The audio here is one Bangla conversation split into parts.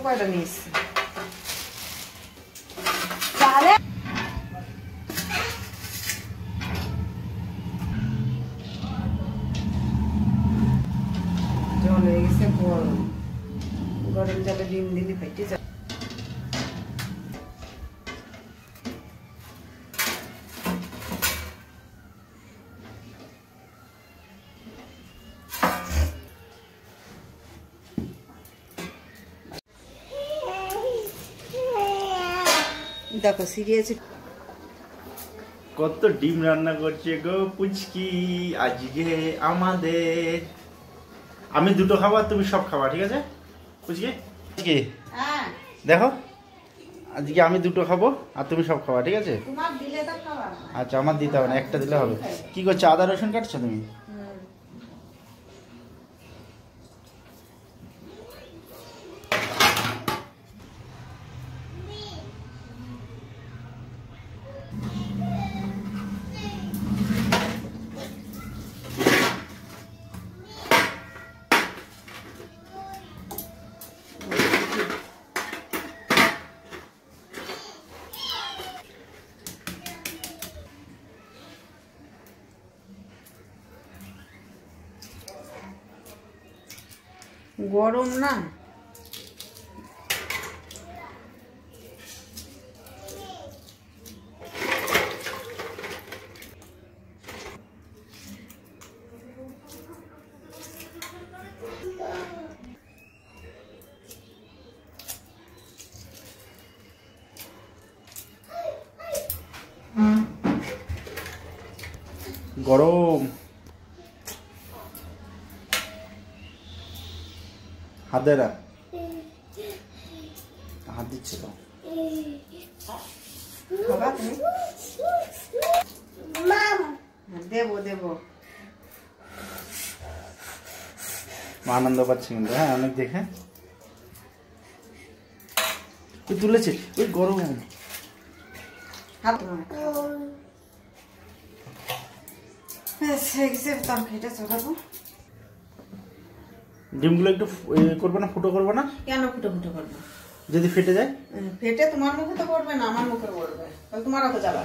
কয়টা নিয়েছি জল হয়ে গেছে গরম গরম জলে ডিম দিলে ফেটে যাবে দেখো সিরিয়াস কত ডিম রান্না করছে গো পুচকি আজকে আমাদের। আমি দুটো খাবার তুমি সব খাবা, ঠিক আছে পুচকি? কি দেখো আজকে আমি দুটো খাবো আর তুমি সব খাবা, ঠিক আছে? আচ্ছা আমার দিতে হবে না, একটা দিলে হবে। কি করছো, আদা রসুন কাটছো তুমি? গরম না গরম হাত দে না, হাত দিচ্ছে তো। দেবো দেবো আনন্দ পাচ্ছি কিন্তু, হ্যাঁ অনেক দেখে তুলেছে ওই গরম। তরকারিটা চড়াবো। ডিমগুলো একটু করবে না, ফুটো করবে না? কেন ফুটো ফুটো করবো? যদি ফেটে যায়? ফেটে তোমার মুখে তো পড়বে না, আমার মুখে পড়বে, তোমার অত জ্বালা।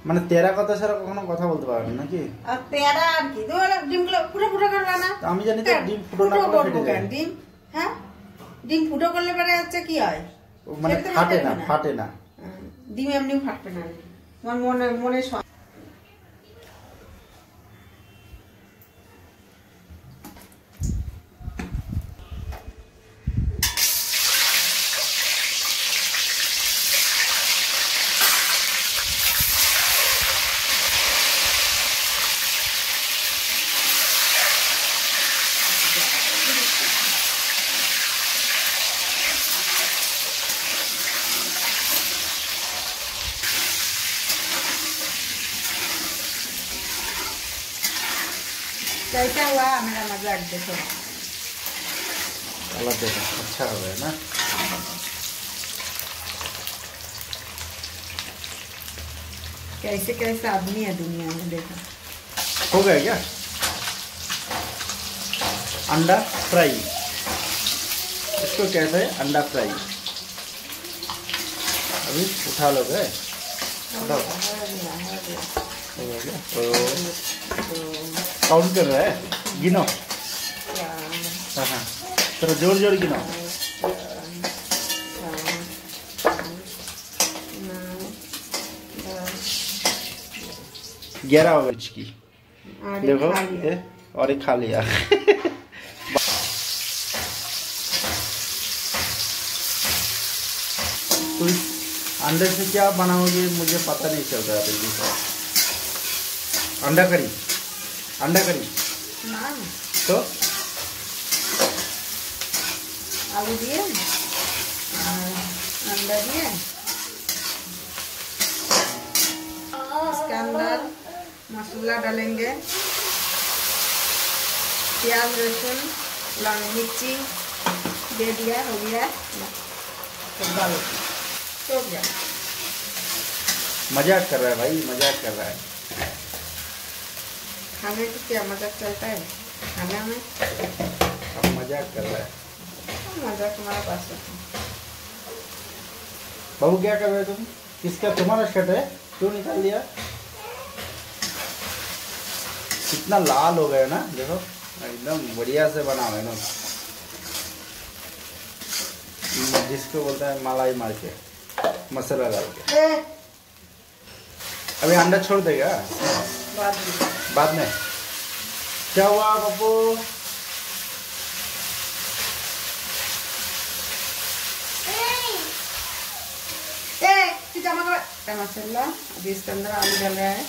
মানে তেরা কথা ছাড়া কখনো কথা বলতে পারবেন নাকি? আর তেরা আর কি, তোমার ডিমগুলো ফুটো ফুটো করবে না? আমি জানি তো ডিম ফুটো না করলে ফেটে যায়। ডিম হ্যাঁ ডিম ফুটো করলে পরে হচ্ছে কি হয়, মানে ফাটে না, ফাটে না। ডিম এমনি ফাটবে না, তোমার মনে মনে कैसा हुआ मेरा मजाक देखो। अलग देखो अच्छा हो गया ना। कैसे कैसे आदमी है दुनिया में, देखो हो गया क्या? अंडा फ्राई, इसको कहते हैं अंडा फ्राई। अभी उठा लोगे? उठाओ। हो गया तो काउंट कर रहा है, गिनो। हाँ हाँ चलो जोर जोर गिनो। 11 हो गई की, देखो ये और एक खा लिया। तो अंडे से क्या बनाओगे मुझे पता नहीं चल रहा है। अंडा करी, अंडा करी तो आलू दिए, अंडा दिए, इसके अंदर मसाला डालेंगे, प्याज लहसुन मिर्ची दे दिया, हो गया तो डालो तो गया। मजाक कर रहा है भाई, मजाक कर रहा है। खाने को क्या मजाक चलता है खाने में? अब मजाक कर रहा है। मजा तुम्हारे पास है। बाबू क्या कर रहे हो तुम? किसका तुम्हारा शर्ट है? क्यों निकाल दिया? कितना लाल हो गया ना, देखो एकदम बढ़िया से बना हुआ है ना, जिसको बोलते हैं मलाई मार के मसाला डाल के। अभी अंडा छोड़ देगा बाद में। क्या हुआ पप्पू? मसाला अभी इसके अंदर आलू डाल रहा है।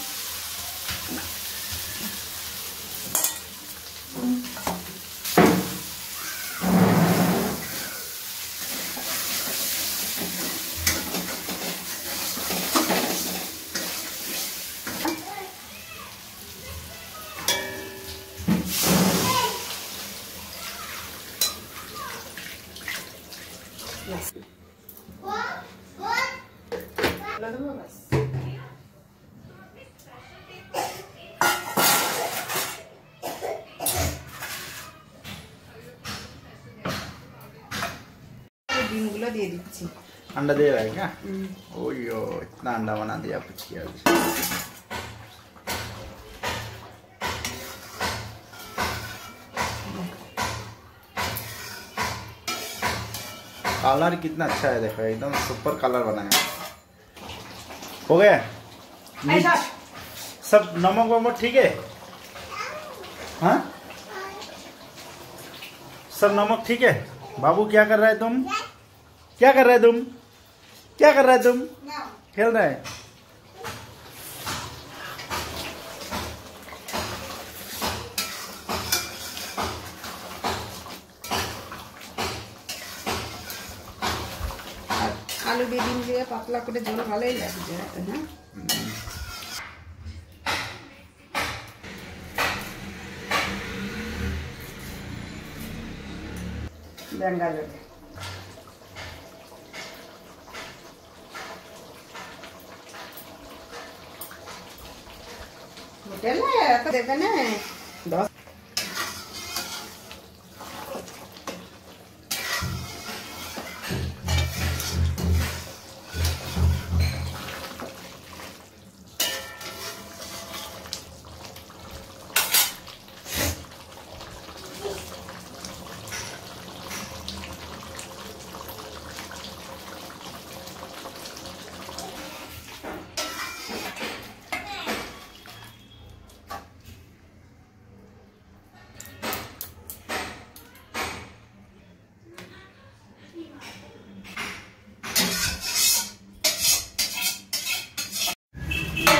ডিমগুলো দিয়ে দিচ্ছি। अंडा दे रहा है क्या? ओयो इतना अंडा बना दिया पुचकी आज। कलर कितना अच्छा है, देखो एकदम सुपर कलर बनाया। हो गया सब? नमक वमक ठीक है? हाँ सब नमक ठीक है? बाबू क्या कर रहा है तुम? क्या कर रहे है तुम? क्या कर रहे है तुम? खेल रहे हैं। আলু দিয়ে ডিম দিয়ে পাতলা করে ঝোল ভালোই লাগছে, হ্যাঁ। বেঙ্গালোর হোটেলে এত দেবে না।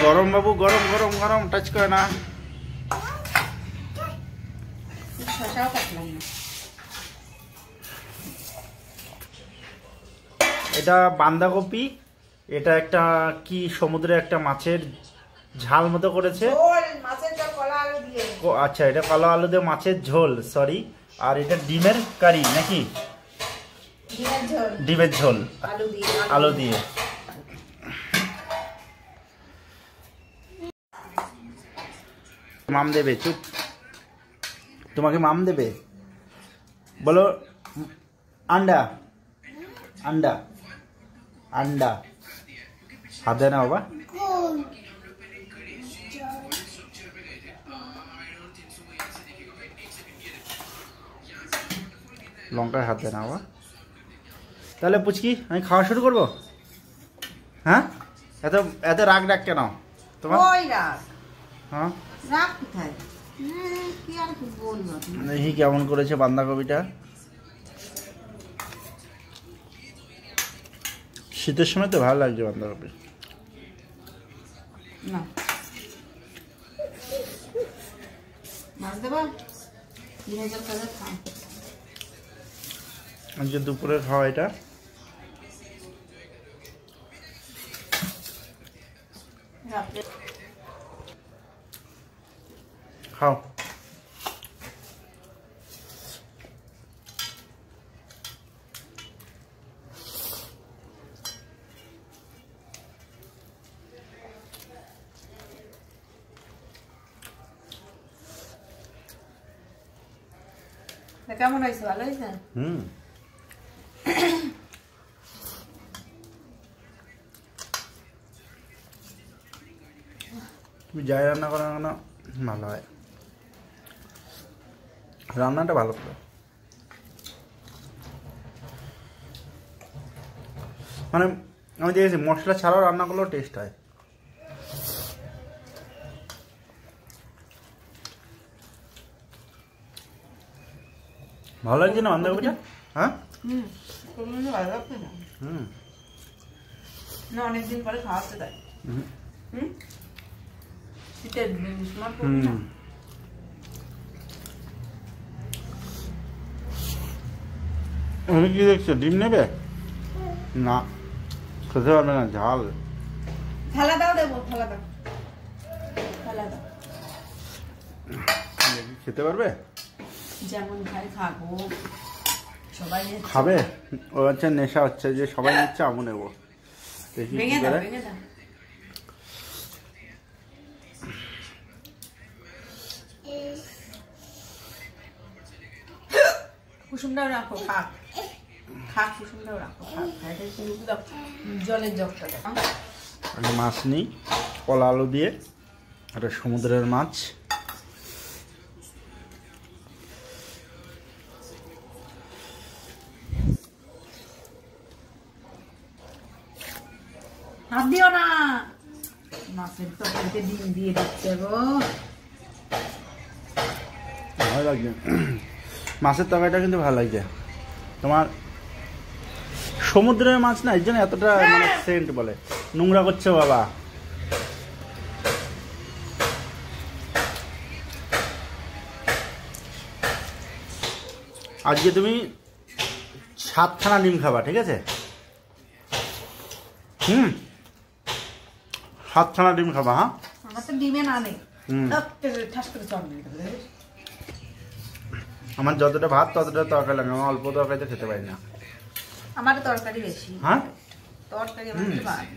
गरम बाबू गरम गरम गरम टच करे ना। এটা বাঁধাকপি, এটা একটা কি সমুদ্রে একটা মাছের ঝাল মতো করেছে। আচ্ছা এটা কলা আলু দিয়ে মাছের ঝোল, সরি। আর এটা ডিমের কারি নাকি? ডিমের ঝোল আলু দিয়ে। মাম দেবে, চুপ। তোমাকে মাম দেবে, বলো अंडा अंडा अंडा। हाथ देना बाबा। লঙ্কায় হাত দেনা বাবা। তাহলে পুচকি আমি খাওয়া শুরু করবো? হ্যাঁ এত এত রাগ রাগ কেন তোমার? হ্যাঁ রাগ কোথায়? কি আর বলবো, দেখি কেমন করেছে বাঁধাকপিটা। শীতের সময় তো ভালো লাগছে বাঁধাকপি। না মাছ দেবা? আজকে দুপুরে খাওয়া এটা। খাও। কেমন হয়েছে? ভালো হয়েছে? তুমি যাই রান্না করো না কেন ভালো হয়, রান্নাটা ভালো করো। মানে আমি দেখেছি মশলা ছাড়াও রান্না করলেও টেস্ট হয়। ভালো লাগছে না বাঁধাকপিটা? হ্যাঁ ভালো লাগছে না। না অনেকদিন পরে খাওয়াতে দেয়। শীতের সময় করবি না। তুমি কি দেখছো, ডিম নেবে? না খেতে পারবে না, ঝাল। থালা দাও, দেবো থালা দাও, থালা দাও। খেতে পারবে? যেমন খাই খাবো, সবাই খাবে। ও হচ্ছে নেশা হচ্ছে যে সবাই নিচ্ছে আমু নেবো। দেখি ভেঙে দাও, ভেঙে দাও। কুসুমটাও রাখো, খাক খাক, কুসুমটাও রাখো, খাক। জলের জগটা দাও। একটা মাছ নিই, কলা আলু দিয়ে, একটা সমুদ্রের মাছ। হাত দিও না, মাছের তরকারিতে ডিম দিয়ে দিচ্ছে গো। ভালো লাগছে মাছের তরকারিটা, কিন্তু ভালো লাগছে। তোমার সমুদ্রের মাছ না, এই জন্য এতটা মানে সেন্ট বলে। নোংরা করছে বাবা। আজকে তুমি 7খানা ডিম খাবা, ঠিক আছে? 7খানা ডিম খাবা। হ্যাঁ, আমার তো ডিমে না নেই। ঠাস করে চল দিয়ে দেবে। আমার যতটা ভাত ততটা তরকারি লাগে, আমার অল্প তরকারিতে খেতে পারি না। আমার তরকারি বেশি। হ্যাঁ, তরকারি আমার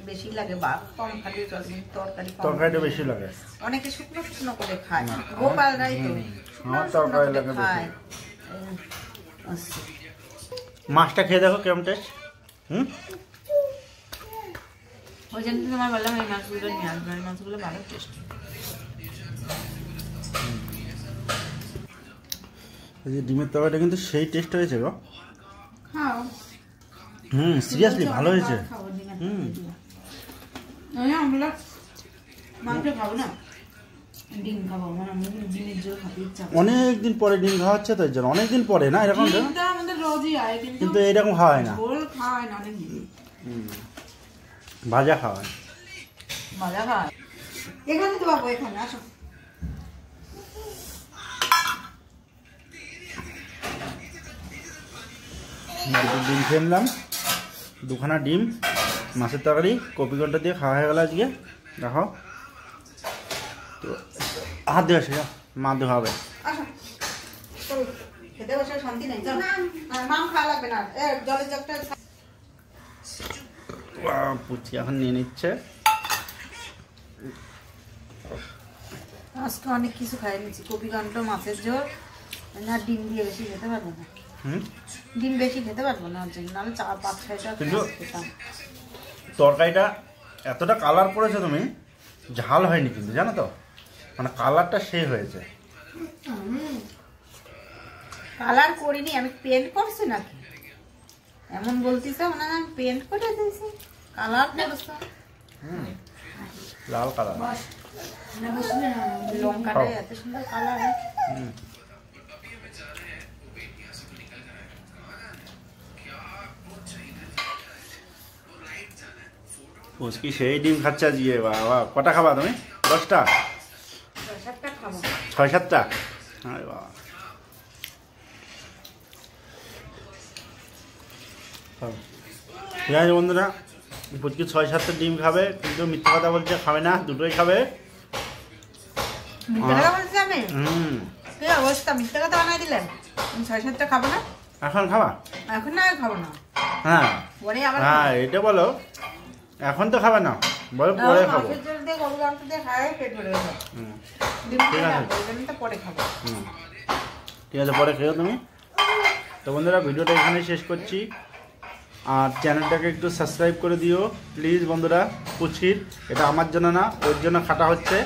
বেশি লাগে, ভাত কম খালি তরকারি তরকারিটা বেশি লাগে। অনেকে শুকনো শুকনো করে খায়, গোপালরাই তো আমার তরকারি লাগে বেশি। মাছটা খেয়ে দেখো কেমন টেস্ট। ওই জন্য তোমার বললাম এই মাছগুলো নিয়ে আসবে, এই মাছগুলো ভালো টেস্ট। এই যে ডিমের তরকারিটা কিন্তু সেই টেস্ট হয়েছে গো। খাও। সিরিয়াসলি ভালো হয়েছে। আমরা মাংস খাবো না, ডিম খাবো। মানে ডিমের জন্য খাতে ইচ্ছা। অনেকদিন পরে ডিম খাওয়া হচ্ছে, তো এর জন্য অনেকদিন পরে না এরকম। আমাদের রোজই হয়, কিন্তু এরকম খাওয়া হয় না। ঝোল খাওয়ায় না অনেকদিন, ভাজা খাওয়ায়, ভাজা খাওয়ায়। এখানে তো বাবু, এখানে আসো। দুটো ডিম খেয়ে নিলাম, 2খানা ডিম, মাছের তরকারি, কপি ঘন্টা দিয়ে খাওয়া হয়ে গেল আজকে। দেখো তো, হাত দিয়ে আসে, মা দেওয়া হবে। খেতে বসে শান্তি নেই। মাম খাওয়া লাগবে না, জলের জগটা। পুচি এখন নিয়ে নিচ্ছে। আজকে অনেক কিছু খাই নিচ্ছি, কপি ঘন্ট, মাছের ঝোল। না ডিম দিয়ে বেশি খেতে পারবো না, ডিম বেশি খেতে পারবো না, ওর জন্য নাহলে 4-5-6টা খেতাম। তরকারিটা এতটা কালার করেছো তুমি, ঝাল হয়নি কিন্তু, জানো তো, মানে কালারটা সেই হয়েছে। কালার করিনি, আমি পেন্ট করছি নাকি এমন বলতিস? মানে আমি পেন্ট করে দিয়েছি, কালার করছি। লাল কালার, লঙ্কাটা এত সুন্দর কালার। পুচকি সেই ডিম খাচ্ছে আজকে। বাবা, কটা খাবা তুমি? 10টা? 6-7টা খাবো। 6-7টা? আরে বাবা। ঠিক আছে বন্ধুরা, পুচকি 6-7টা ডিম খাবে, কিন্তু মিথ্যা কথা বলছে, খাবে না, দুটোই খাবে। মিথ্যা কথা বলছি আমি? কি অবস্থা, মিথ্যা কথা বানাই দিলেন। আমি 6-7টা খাবো না। এখন খাবা? এখন না, খাবো না। হ্যাঁ পরে আবার হ্যাঁ, এটা বলো, এখন তো খাবে না, বলো পরে খাবো। মাছের ঝোল দিয়ে, গরুর মাংস দিয়ে খাই, পেট ভরে যাবে। ডিম দিয়ে খাবো, ওই জন্য তো পরে খাবো। ঠিক আছে, পরে খেও তুমি। তো বন্ধুরা, ভিডিওটা এখানেই শেষ করছি। আর চ্যানেলটাকে একটু সাবস্ক্রাইব করে দিও প্লিজ বন্ধুরা। পুচির, এটা আমার জন্য না, ওর জন্য খাটা হচ্ছে।